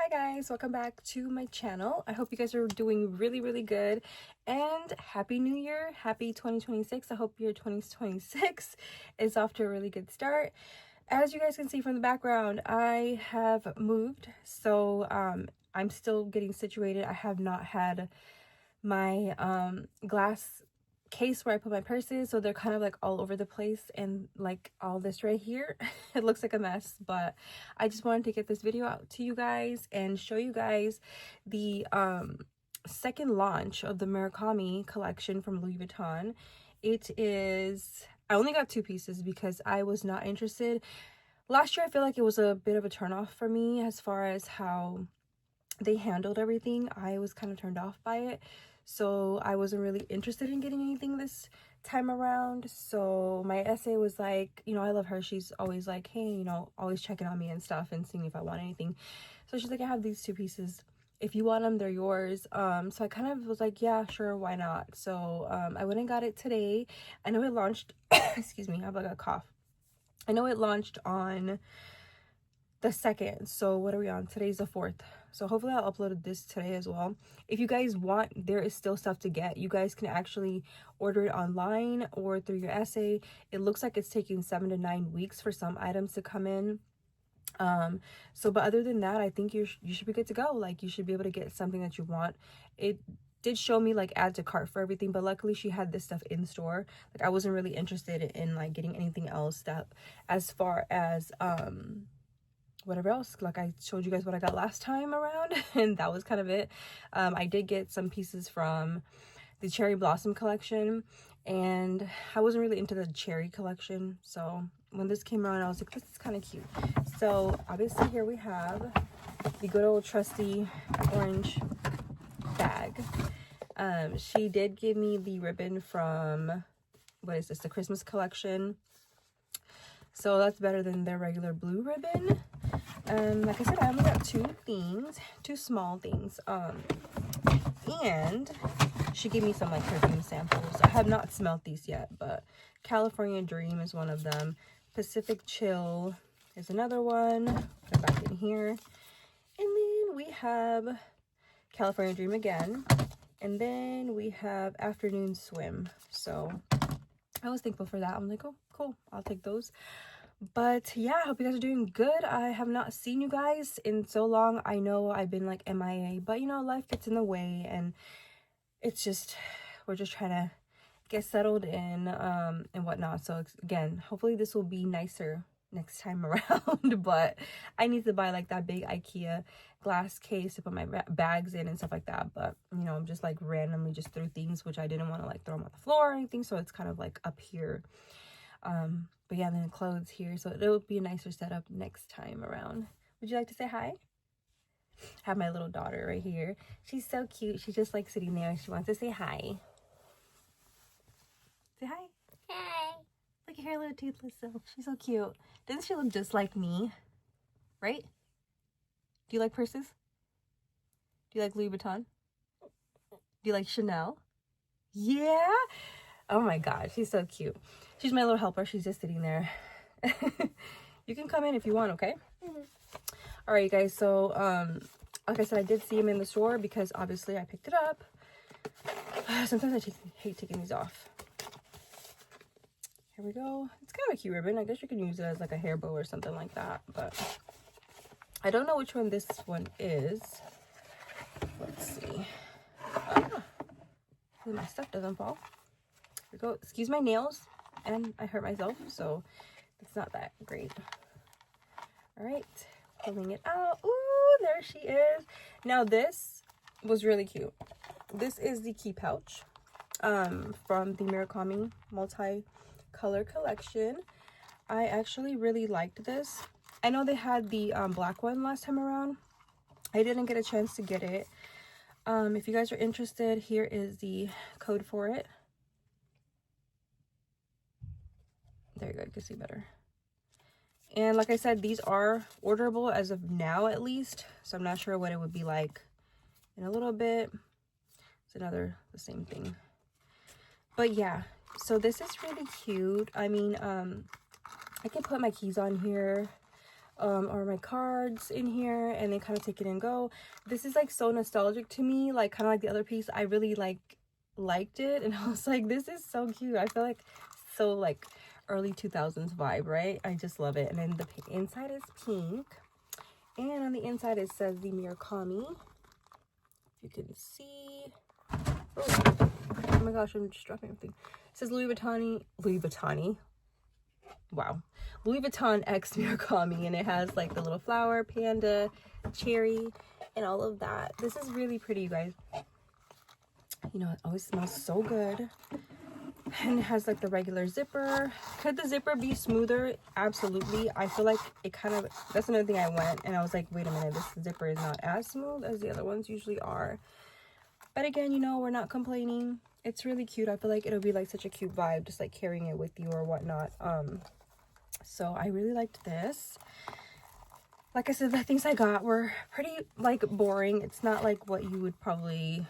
Hi guys, welcome back to my channel. I hope you guys are doing really good, and happy new year, happy 2026. I hope your 2026 is off to a really good start. As you guys can see from the background, I have moved, so I'm still getting situated. I have not had my glass case where I put my purses, so they're kind of like all over the place, and like all this right here it looks like a mess. But I just wanted to get this video out to you guys and show you guys the second launch of the Murakami collection from Louis Vuitton. It is, I only got two pieces because I was not interested. Last year I feel like it was a bit of a turn off for me as far as how they handled everything. I was kind of turned off by it, so I wasn't really interested in getting anything this time around. So my essay was like, you know, I love her, she's always like, hey, you know, always checking on me and stuff and seeing if I want anything. So she's like, I have these two pieces, if you want them, they're yours. So I kind of was like, yeah, sure, why not? So I went and got it today. I know it launched excuse me, I have like a cough. I know it launched on the 2nd, so what are we on? Today's the 4th, so hopefully I'll upload this today as well. If you guys want, there is still stuff to get. You guys can actually order it online or through your essay. It looks like it's taking 7 to 9 weeks for some items to come in. So but other than that, I think you should be good to go. Like, you should be able to get something that you want. It did show me like add to cart for everything, but luckily she had this stuff in store. Like, I wasn't really interested in like getting anything else that, as far as whatever else. Like, I showed you guys what I got last time around and that was kind of it. I did get some pieces from the Cherry Blossom collection, and I wasn't really into the cherry collection, so when this came around I was like, this is kind of cute. So obviously here we have the good old trusty orange bag. She did give me the ribbon from, what is this, the Christmas collection, so that's better than their regular blue ribbon. Like I said, I only got two small things, and she gave me some like perfume samples. I have not smelled these yet, but California Dream is one of them. Pacific Chill is another one. Put it back in here. And then we have California Dream again, and then we have Afternoon Swim. So I was thankful for that. I'm like, oh cool, I'll take those. But yeah, I hope you guys are doing good. I have not seen you guys in so long. I know I've been like MIA, but you know, life gets in the way, and it's just, we're just trying to get settled in and whatnot. So again, hopefully this will be nicer next time around. But I need to buy like that big IKEA glass case to put my bags in and stuff like that. But you know, I'm just like randomly just threw things, which I didn't want to like throw them on the floor or anything, so it's kind of like up here. But yeah, then the clothes here, so it'll be a nicer setup next time around. Would you like to say hi? I have my little daughter right here. She's so cute. She's just like sitting there. She wants to say hi. Say hi. Hi. Look at her little toothless self. She's so cute. Doesn't she look just like me? Right? Do you like purses? Do you like Louis Vuitton? Do you like Chanel? Yeah? Oh my god, she's so cute. She's my little helper. She's just sitting there. You can come in if you want, okay? All right, guys. So, like I said, I did see him in the store because obviously I picked it up. Sometimes I hate taking these off. Here we go. It's kind of a cute ribbon. I guess you can use it as like a hair bow or something like that, but I don't know which one this one is. Let's see. My stuff doesn't fall. Here we go. Excuse my nails, and I hurt myself, so it's not that great. All right, pulling it out. Ooh, there she is. Now this was really cute. This is the key pouch from the Murakami multi-color collection. I actually really liked this. I know they had the black one last time around. I didn't get a chance to get it. If you guys are interested, here is the code for it. There you go, you can see better. And like I said, these are orderable as of now, at least. So I'm not sure what it would be like in a little bit. It's the same thing. But yeah, so this is really cute. I mean, I can put my keys on here. or my cards in here, and then kind of take it and go. This is like so nostalgic to me, like kind of like the other piece. I really liked it, and I was like, this is so cute. I feel like so like early 2000s vibe, right? I just love it. And then the inside is pink, and on the inside it says the Murakami, if you can see. Oh my gosh, I'm just dropping everything. It says Louis Vuitton. Wow. Louis Vuitton X Murakami, and it has like the little flower, panda, cherry, and all of that. This is really pretty, you guys. You know, it always smells so good. And it has like the regular zipper. Could the zipper be smoother? Absolutely. I feel like it kind of, that's another thing I went and I was like, wait a minute, this zipper is not as smooth as the other ones usually are. But again, you know, we're not complaining. It's really cute. I feel like it'll be like such a cute vibe, just like carrying it with you or whatnot. So I really liked this. Like I said, the things I got were pretty like boring. It's not like what you would probably,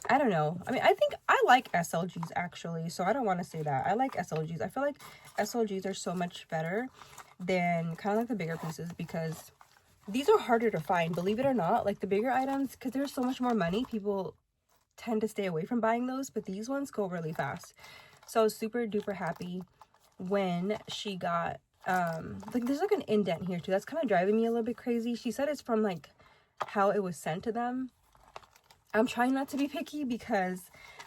I don't know. I mean, I think I like SLGs actually, so I don't want to say that. I like SLGs. I feel like SLGs are so much better than kind of like the bigger pieces, because these are harder to find, believe it or not. Like the bigger items, because there's so much more money, people tend to stay away from buying those, but these ones go really fast. So I was super duper happy when she got like there's like an indent here too. That's kind of driving me a little bit crazy. She said it's from like how it was sent to them. I'm trying not to be picky because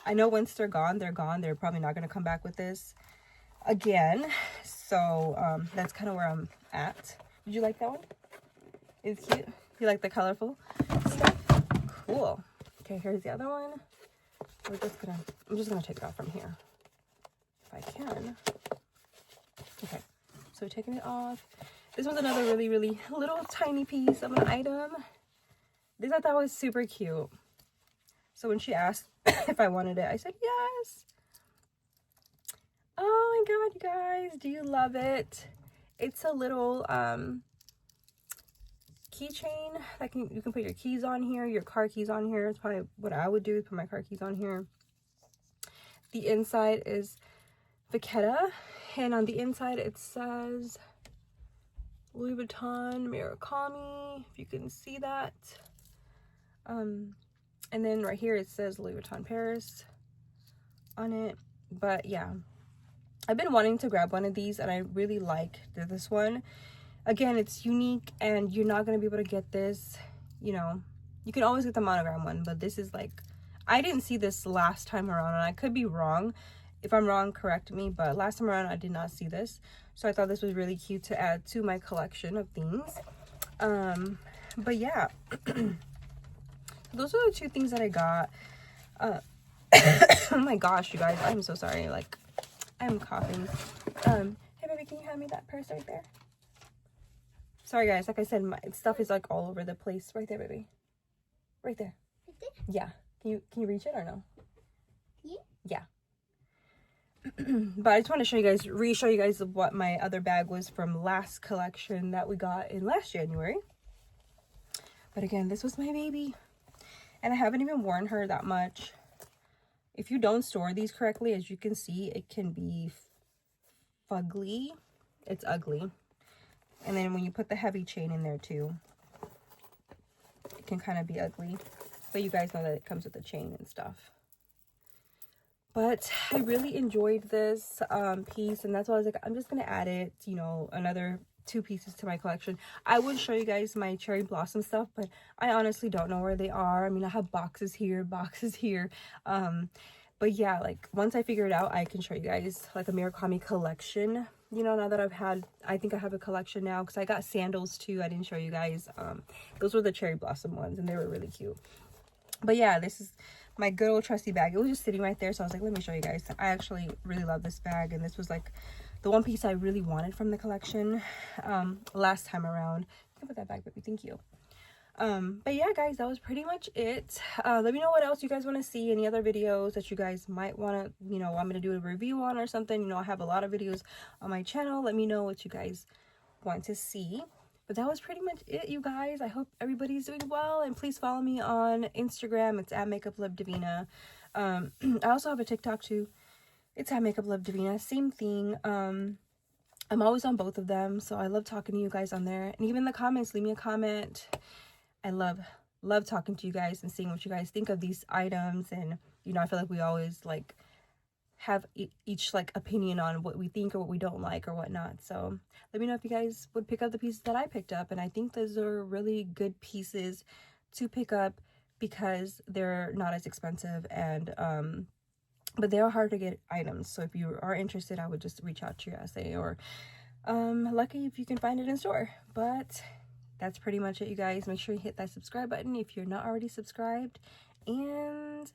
I know once they're gone, they're gone. They're probably not going to come back with this again. So that's kind of where I'm at. Did you like that one? It's cute. You like the colorful stuff? Cool. Okay, here's the other one. I'm just gonna take it off from here if I can. Okay, so taking it off. This was another really, really little tiny piece of an item. This I thought was super cute. So when she asked if I wanted it, I said yes. Oh my god, you guys, do you love it? It's a little keychain that you can put your keys on here, your car keys on here. It's probably what I would do, put my car keys on here. The inside is Vachetta, and on the inside it says Louis Vuitton Murakami, if you can see that. And then right here it says Louis Vuitton Paris on it. But yeah, I've been wanting to grab one of these, and I really like this one. Again, it's unique, and you're not going to be able to get this, you know. You can always get the monogram one, but this is like, I didn't see this last time around, and I could be wrong. If I'm wrong, correct me, but last time around I did not see this. So I thought this was really cute to add to my collection of things. But yeah, those are the two things that I got. Oh my gosh, you guys, I'm so sorry. Like, I'm coughing. Hey baby, can you hand me that purse right there? Sorry guys, like I said, my stuff is like all over the place. Right there, baby. Right there. Right there? Yeah. Can you reach it or no? Yeah. Yeah. But I just want to show you guys, re-show you guys what my other bag was from last collection that we got in last January. But again, this was my baby, and I haven't even worn her that much. If you don't store these correctly, as you can see, it can be fugly. It's ugly. And then when you put the heavy chain in there too, it can kind of be ugly. But you guys know that it comes with the chain and stuff. But I really enjoyed this piece, and that's why I was like, I'm just going to add it, you know, another 2 pieces to my collection. I would show you guys my cherry blossom stuff, but I honestly don't know where they are. I mean, I have boxes here, boxes here. But yeah, like once I figure it out, I can show you guys like a Murakami collection. You know, now that I think I have a collection now, because I got sandals too. I didn't show you guys. Those were the cherry blossom ones, and they were really cute. But yeah, this is my good old trusty bag. It was just sitting right there, so I was like, let me show you guys. I actually really love this bag, and this was like the one piece I really wanted from the collection last time around. You can put that back, baby. Thank you. But yeah, guys, that was pretty much it. Let me know what else you guys want to see, any other videos that you guys might want to, you know, want me to do a review on or something. You know, I have a lot of videos on my channel. Let me know what you guys want to see. But that was pretty much it, you guys. I hope everybody's doing well, and please follow me on Instagram. It's @MakeupLoveDivina. I also have a TikTok too. It's @MakeupLoveDivina. Same thing. I'm always on both of them, so I love talking to you guys on there. And even the comments, leave me a comment. I love talking to you guys and seeing what you guys think of these items. And you know, I feel like we always like have each like opinion on what we think or what we don't like or whatnot. So let me know if you guys would pick up the pieces that I picked up. And I think those are really good pieces to pick up because they're not as expensive, and but they are hard to get items. So if you are interested, I would just reach out to your SA, or lucky if you can find it in store. But that's pretty much it, you guys. Make sure you hit that subscribe button if you're not already subscribed, and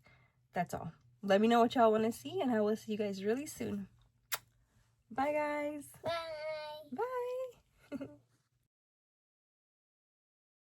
that's all. Let me know what y'all want to see, and I will see you guys really soon. Bye, guys. Bye. Bye.